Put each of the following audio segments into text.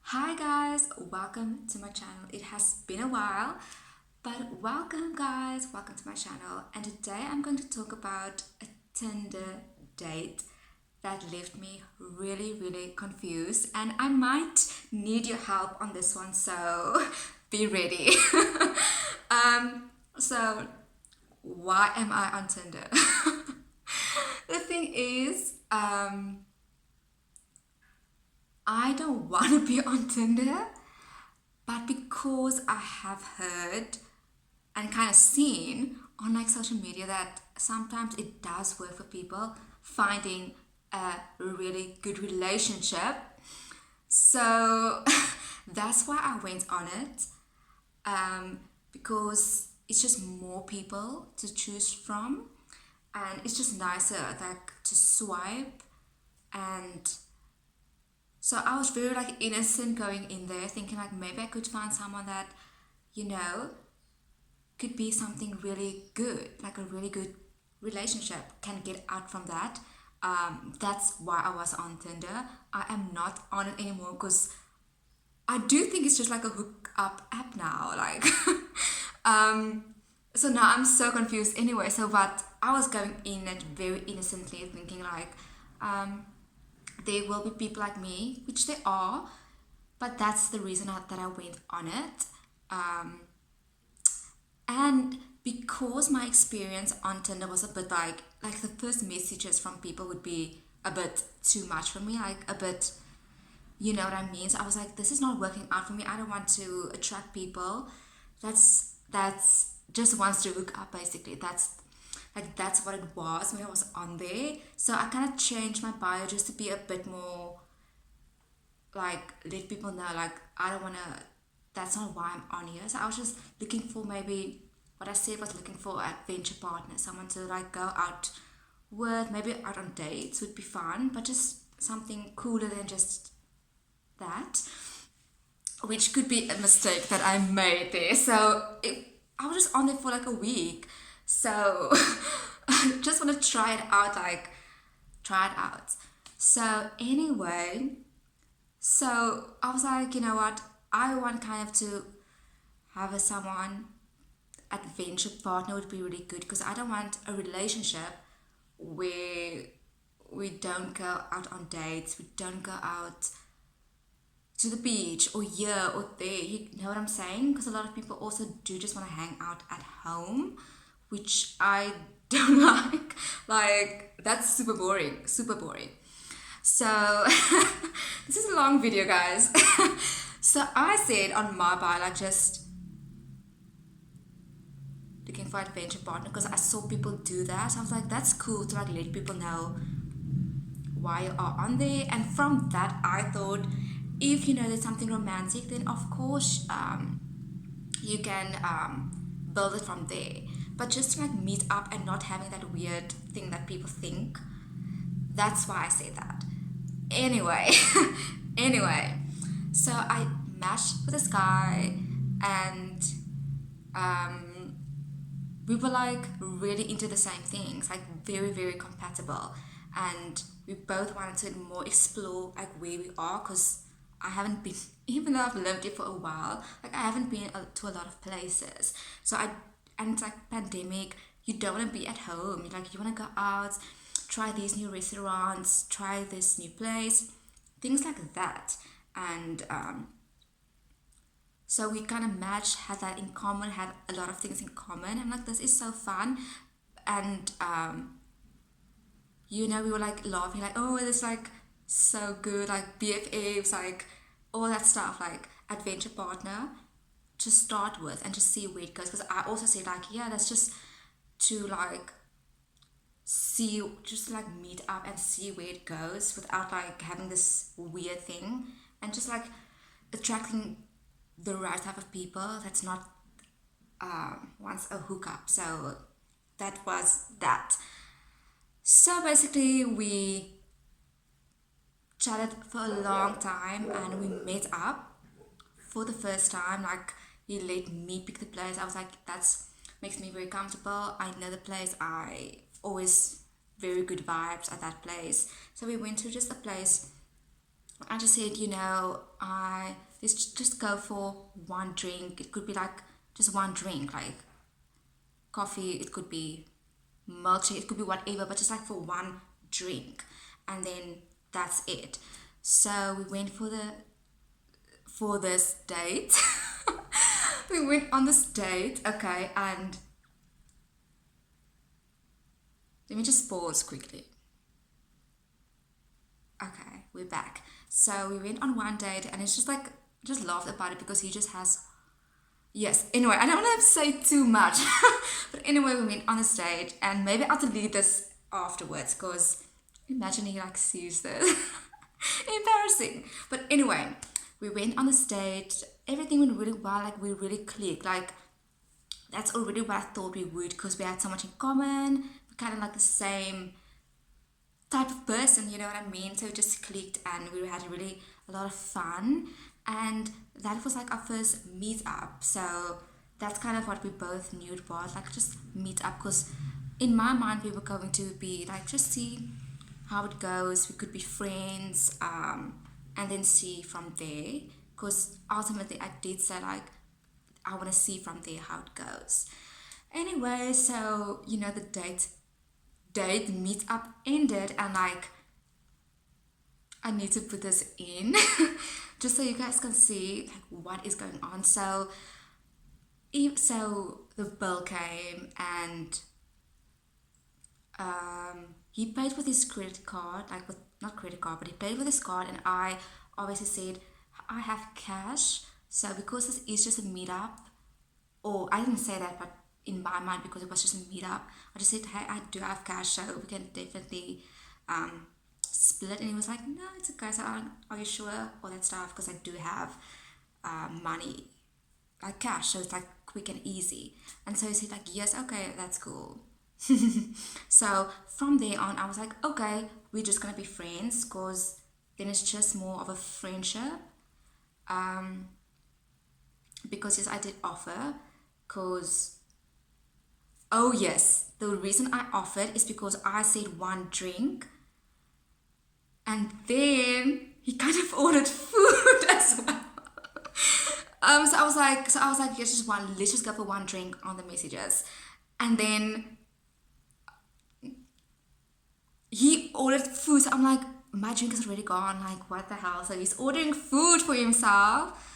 Hi guys, welcome to my channel. It has been a while, but welcome guys, welcome to my channel. And today I'm going to talk about a Tinder date that left me really confused, and I might need your help on this one, so be ready. So why am I on Tinder? The thing is, I don't want to be on Tinder, but because I have heard and kind of seen on like social media that sometimes it does work for people finding a really good relationship. So that's why I went on it, because it's just more people to choose from, and it's just nicer like to swipe. And so I was very like innocent going in there, thinking like maybe I could find someone that, you know, could be something really good, like a really good relationship can get out from that. That's why I was on Tinder. I am not on it anymore because I do think it's just like a hook up app now. Like, so now I'm so confused anyway. So, but I was going in it very innocently, thinking like, there will be people like me, which there are, but that's the reason that I went on it. And because my experience on Tinder was a bit like the first messages from people would be a bit too much for me, like a bit, you know what I mean? So I was like, this is not working out for me. I don't want to attract people. That's just wants to hook up basically. That's what it was when I was on there. So I kind of changed my bio just to be a bit more like let people know like I don't want to. That's not why I'm on here. So I was just looking for maybe what I said was looking for a adventure partner, someone to like go out with, maybe out on dates would be fun, but just something cooler than just that, which could be a mistake that I made there. I was just on there for like a week. So I just want to try it out, like try it out. So anyway, so I was like, you know what? I want kind of to have a someone adventure partner would be really good because I don't want a relationship where we don't go out on dates, we don't go out to the beach or here or there. You know what I'm saying? Because a lot of people also do just want to hang out at home, which I don't like. Like, that's super boring, super boring. So, this is a long video, guys. So, I said on my bio, like, just looking for adventure partner because I saw people do that. So I was like, that's cool to like let people know why you are on there. And from that, I thought, if you know there's something romantic, then of course you can build it from there. But just to like meet up and not having that weird thing that people think, that's why I say that. Anyway, anyway, so I matched with this guy, and we were like really into the same things, like very compatible, and we both wanted to more explore like where we are because I haven't been, even though I've lived here for a while, like I haven't been to a lot of places. So I, and it's like pandemic, you don't want to be at home. Like you want to go out, try these new restaurants, try this new place, things like that. And so we kind of matched, had that in common, had a lot of things in common. I'm like, this is so fun. And, you know, we were like laughing, like, oh, it's like so good, like BFFs, like all that stuff, like adventure partner to start with and just see where it goes. Because I also said, like, yeah, that's just to like see, just like meet up and see where it goes without like having this weird thing and just like attracting the right type of people that's not wants a hookup. So that was that. So basically, we chatted for a long time and we met up for the first time. Like, he let me pick the place. I was like, that's makes me very comfortable. I know the place. I always very good vibes at that place. So we went to just a place I just said, let's just go for one drink. It could be like just one drink, like coffee, it could be milkshake, it could be whatever, but just like for one drink. And then that's it. So we went for this date. We went on this date, okay, and let me just pause quickly. Okay, we're back. So we went on one date, and it's just like, just laughed about it because he just has. Yes, anyway, I don't want to say too much. But anyway, we went on this date, and maybe I'll delete this afterwards because imagine he like sees this. Embarrassing. But anyway, we went on this date, everything went really well, like we really clicked. Like, that's already what I thought we would because we had so much in common. We kind of like the same type of person, you know what I mean? So it just clicked and we had really a lot of fun. And that was like our first meet up. So that's kind of what we both knew it was, like just meet up, because in my mind we were going to be like just see how it goes. We could be friends, and then see from there. Because ultimately I did say like I want to see from there how it goes. Anyway, so the date meet up ended, and like I need to put this in just so you guys can see like what is going on. So the bill came, and he paid with his credit card, like with not credit card, but he paid with his card, and I obviously said I have cash. So because this is just a meetup, or I didn't say that, but in my mind, because it was just a meetup, I just said, hey, I do have cash, so we can definitely split. And he was like, no, it's okay. So are you sure? All that stuff, because I do have money, like cash, so it's like quick and easy. And so he said like, yes, okay, that's cool. So from there on, I was like, okay, we're just gonna be friends, because then it's just more of a friendship. Because yes, I did offer, because oh yes, the reason I offered is because I said one drink, and then he kind of ordered food as well. So I was like, yes, just one. Let's just go for one drink on the messages, and then he ordered food. So I'm like, my drink is already gone. Like, what the hell? So he's ordering food for himself.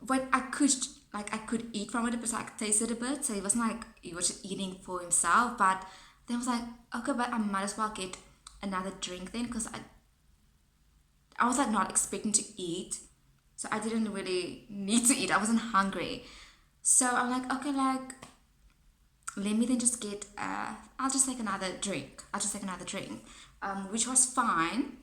But I could eat from it, but I tasted a bit. So it wasn't like he was just eating for himself. But then I was like, okay, but I might as well get another drink then, because I was like not expecting to eat. So I didn't really need to eat. I wasn't hungry. So I'm like, okay, like let me then just get I'll just take another drink. Which was fine,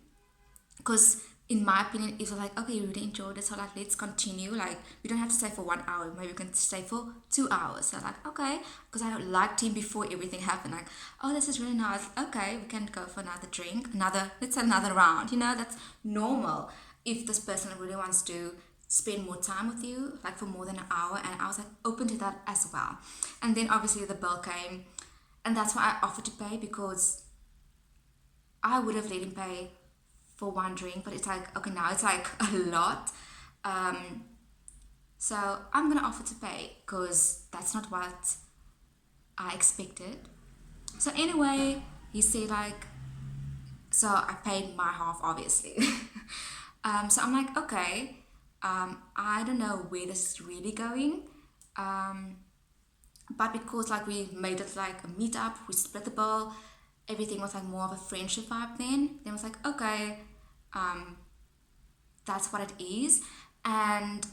because in my opinion it was like, okay, you really enjoyed it, so like let's continue. Like we don't have to stay for 1 hour, maybe we can stay for 2 hours. So like, okay, because I liked him before everything happened, like, oh, this is really nice, okay, we can go for another drink, let's have another round. That's normal if this person really wants to spend more time with you, like for more than an hour. And I was like open to that as well. And then obviously the bill came, and that's why I offered to pay, because I would have let him pay for one drink, but it's like, okay, now it's like a lot. So I'm gonna offer to pay, because that's not what I expected. So anyway, he said like, so I paid my half, obviously. So I'm like, okay, I don't know where this is really going. But because like we made it like a meetup, we split the bill, everything was like more of a friendship vibe then. Then I was like, okay, that's what it is. And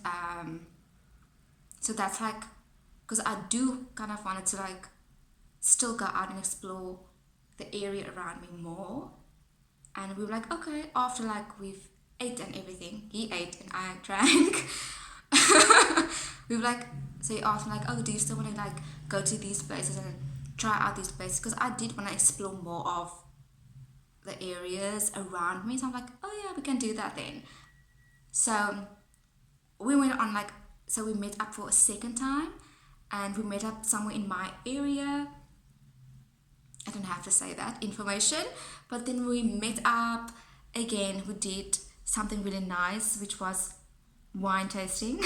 so that's like, because I do kind of wanted to like still go out and explore the area around me more. And we were like, okay, after like we've ate and everything, he ate and I drank. We were like, so he asked me like, oh, do you still want to like go to these places and try out these places? Because I did want to explore more of the areas around me. So I'm like, oh yeah, we can do that then. So we went on like, so we met up for a second time, and we met up somewhere in my area. I don't have to say that information, but then we met up again. We did something really nice, which was wine tasting.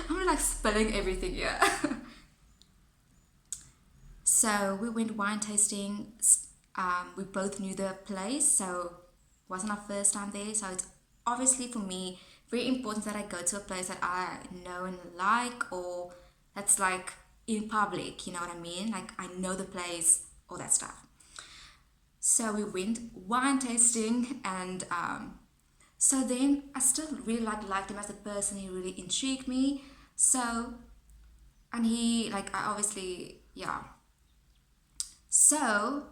I'm like spilling everything here. So we went wine tasting. We both knew the place, so it wasn't our first time there. So it's obviously for me very important that I go to a place that I know and like, or that's like in public. You know what I mean? Like I know the place, all that stuff. So we went wine tasting, and so then I still really liked him as a person. He really intrigued me. So, and he like I obviously yeah. So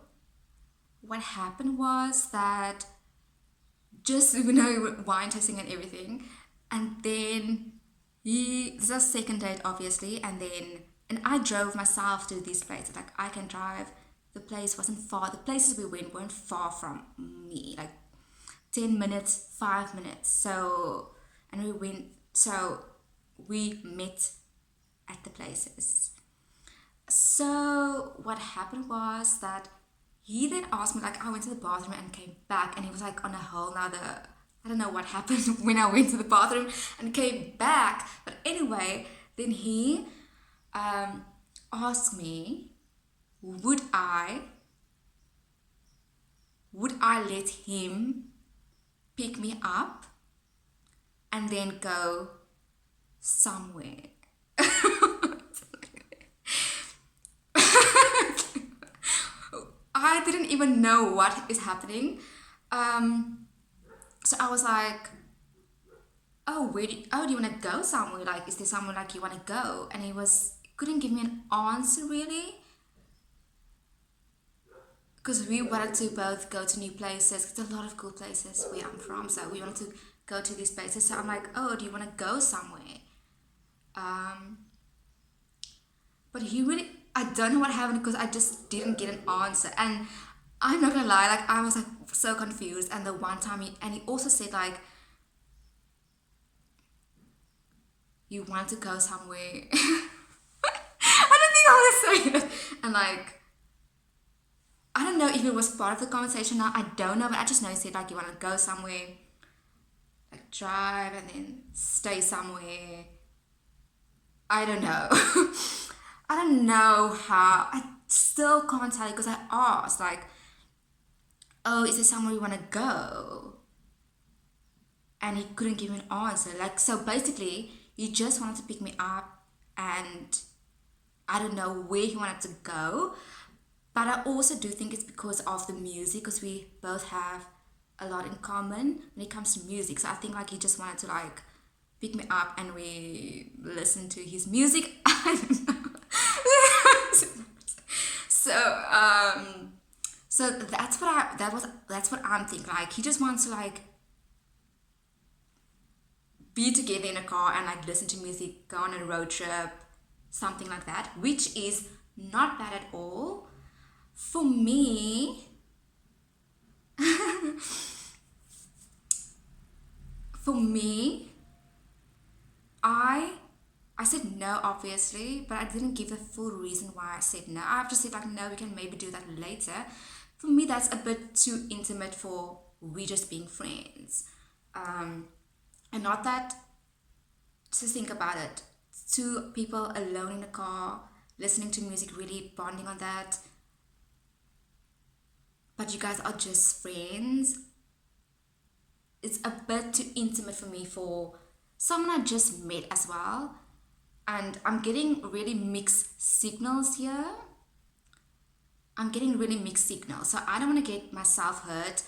what happened was that just wine tasting and everything, and then this is a second date obviously, and I drove myself to these places. Like I can drive. The place wasn't far. The places we went weren't far from me. Like 10 minutes, 5 minutes. So and we went. So we met at the places. So what happened was that he then asked me, like I went to the bathroom and came back, and he was like on a whole nother, I don't know what happened when I went to the bathroom and came back. But anyway, then he asked me, would I let him pick me up and then go somewhere. I didn't even know what is happening. So I was like, oh, do you want to go somewhere? Like, is there somewhere like you want to go? And he couldn't give me an answer really. Because we wanted to both go to new places. There's a lot of cool places where I'm from. So we wanted to go to these places. So I'm like, oh, do you want to go somewhere? But he really, I don't know what happened because I just didn't get an answer. And I'm not gonna lie, like I was like so confused. And the one time he also said like, you want to go somewhere. I don't think I was saying it. And like, I don't know if it was part of the conversation now. I don't know, but I just know he said like, you want to go somewhere, like drive and then stay somewhere. I don't know. I don't know how. I still can't tell you because I asked like, oh, is there somewhere you want to go? And he couldn't give me an answer. Like, so basically, he just wanted to pick me up, and I don't know where he wanted to go. But I also do think it's because of the music, because we both have a lot in common when it comes to music. So I think like he just wanted to like pick me up and we listen to his music. I don't know. So that's what I'm thinking. Like he just wants to like be together in a car and like listen to music, go on a road trip, something like that, which is not bad at all. For me, for me, I said no, obviously, but I didn't give the full reason why I said no. I have just said like, no, we can maybe do that later. For me, that's a bit too intimate for we just being friends. And not that, just think about it. Two people alone in a car, listening to music, really bonding on that. But you guys are just friends. It's a bit too intimate for me for someone I just met as well. And I'm getting really mixed signals here. I'm getting really mixed signals. So I don't want to get myself hurt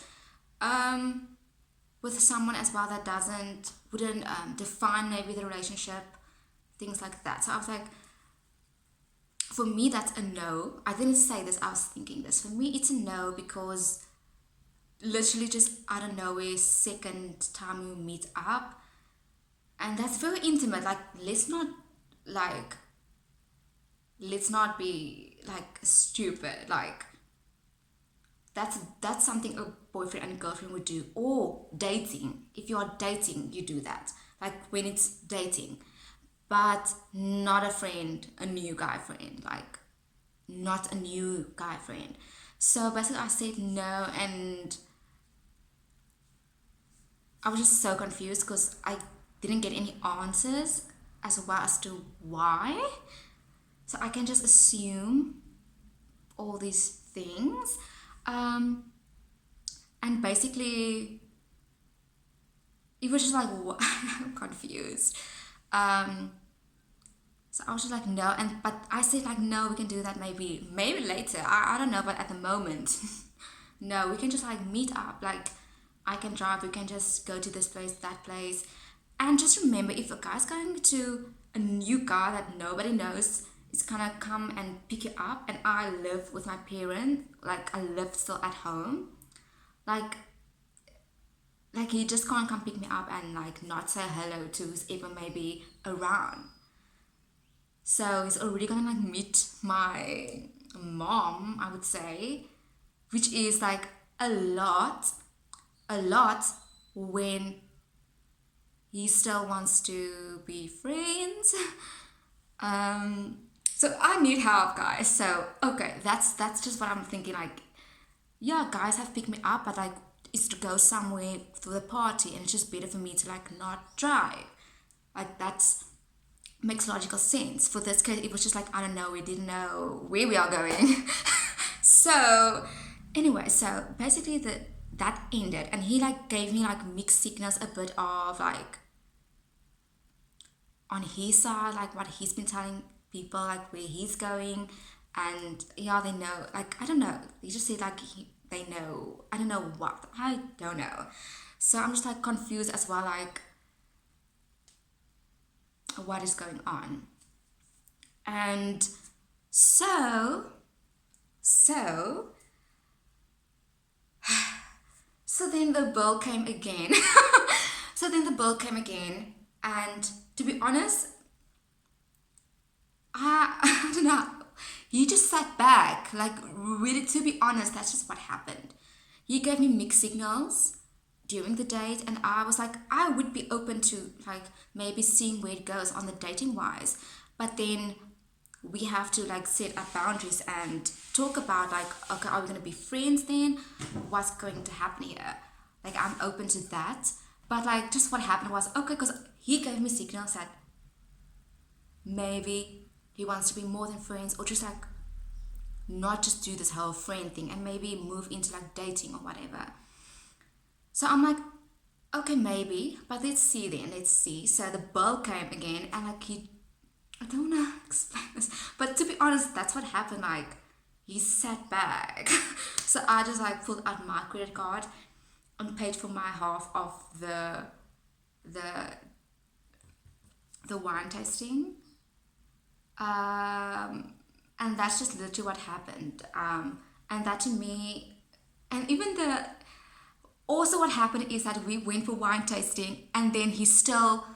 with someone as well that wouldn't define maybe the relationship, things like that. So I was like, for me, that's a no. I didn't say this, I was thinking this. For me, it's a no because literally just out of nowhere, second time we meet up. And that's very intimate. Like, let's not be like stupid. Like, that's something a boyfriend and girlfriend would do. Or dating. If you are dating, you do that. Like when it's dating. But not a friend, a new guy friend. Like, not a new guy friend. So basically I said no, and I was just so confused because I didn't get any answers as well as to why. So I can just assume all these things. Um, and basically, it was just like, I'm confused. Um, so I was just like, no. But I said like, no, we can do that maybe later. I don't know, but at the moment, no, we can just like meet up. Like, I can drive, we can just go to this place, that place. And just remember, if a guy's going to a new car that nobody knows, it's gonna come and pick you up. And I live with my parents, like I live still at home. Like, he just can't come pick me up and like not say hello to whoever may be around. So he's already gonna like meet my mom, I would say, which is like a lot, a lot when he still wants to be friends. So I need help, guys. So okay, that's just what I'm thinking. Like, yeah, guys have picked me up, but like it's to go somewhere for the party, and it's just better for me to like not drive. Like that's makes logical sense. For this case, it was just like I don't know, we didn't know where we are going. So anyway, so basically that ended, and he like gave me like mixed signals, a bit of like on his side, like what he's been telling people, like where he's going, and yeah, they know. Like I don't know. He just said like they know. I don't know what. I don't know. So I'm just like confused as well, like what is going on, and so so so then the bill came again. So then the bill came again, and to be honest, I don't know. He just sat back. Like, really, to be honest, that's just what happened. He gave me mixed signals during the date, and I was like, I would be open to, like, maybe seeing where it goes on the dating wise. But then we have to, like, set up boundaries and talk about, like, okay, are we going to be friends then? What's going to happen here? Like, I'm open to that. But, like, just what happened was, okay, because he gave me signals that maybe he wants to be more than friends, or just like not just do this whole friend thing and maybe move into like dating or whatever. So I'm like, okay, maybe, but let's see then, let's see. So the bill came again, and like I don't know how to explain this, but to be honest, that's what happened. Like, he sat back. So I just like pulled out my credit card and paid for my half of the wine tasting. And that's just literally what happened. And that to me, and even also what happened is that we went for wine tasting, and then he still,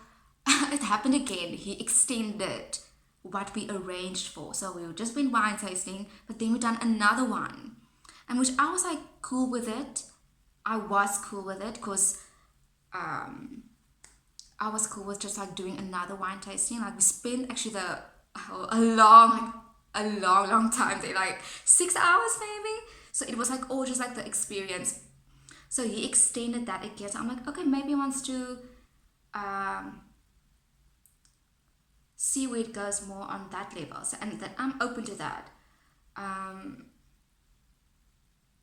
it happened again. He extended what we arranged for. So we just went wine tasting, but then we done another one, and which I was like cool with it. I was cool with it because I was cool with just like doing another wine tasting. Like we spent actually a long time there, like 6 hours maybe. So it was like all just like the experience. So he extended that again. So I'm like, okay, maybe he wants to see where it goes more on that level. So, and that I'm open to that.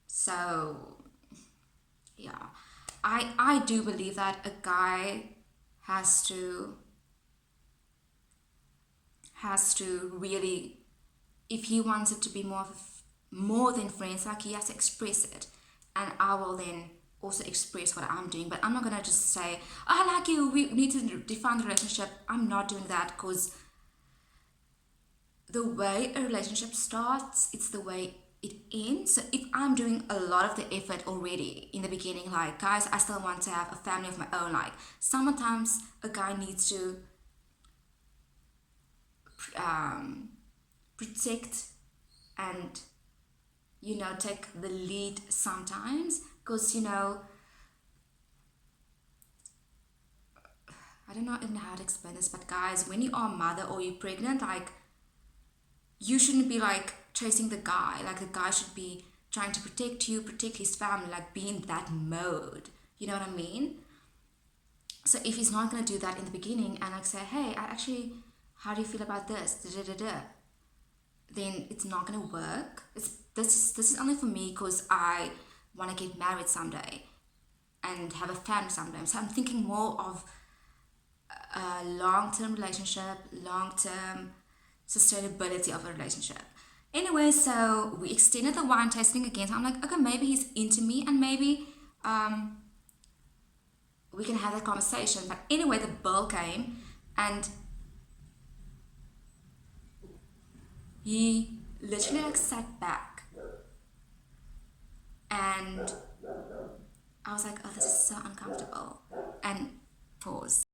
So yeah, I do believe that a guy has to really, if he wants it to be more than friends, like he has to express it, and I will then also express what I'm doing. But I'm not gonna just say, oh, I like you, we need to define the relationship. I'm not doing that, because the way a relationship starts, it's the way it ends. So if I'm doing a lot of the effort already in the beginning, like, guys, I still want to have a family of my own, like sometimes a guy needs to protect and take the lead sometimes, because I don't know even how to explain this, but guys, when you are a mother or you're pregnant, like, you shouldn't be like chasing the guy. Like, the guy should be trying to protect you, protect his family, like be in that mode, you know what I mean? So if he's not going to do that in the beginning and like say, hey, how do you feel about this? Da, da, da, da, then it's not going to work. This is only for me because I want to get married someday and have a family someday. So I'm thinking more of a long-term relationship, long-term sustainability of a relationship. Anyway, so we extended the wine tasting again. So I'm like, okay, maybe he's into me and maybe we can have that conversation. But anyway, the bill came and he literally like sat back and I was like, oh, this is so uncomfortable. And pause.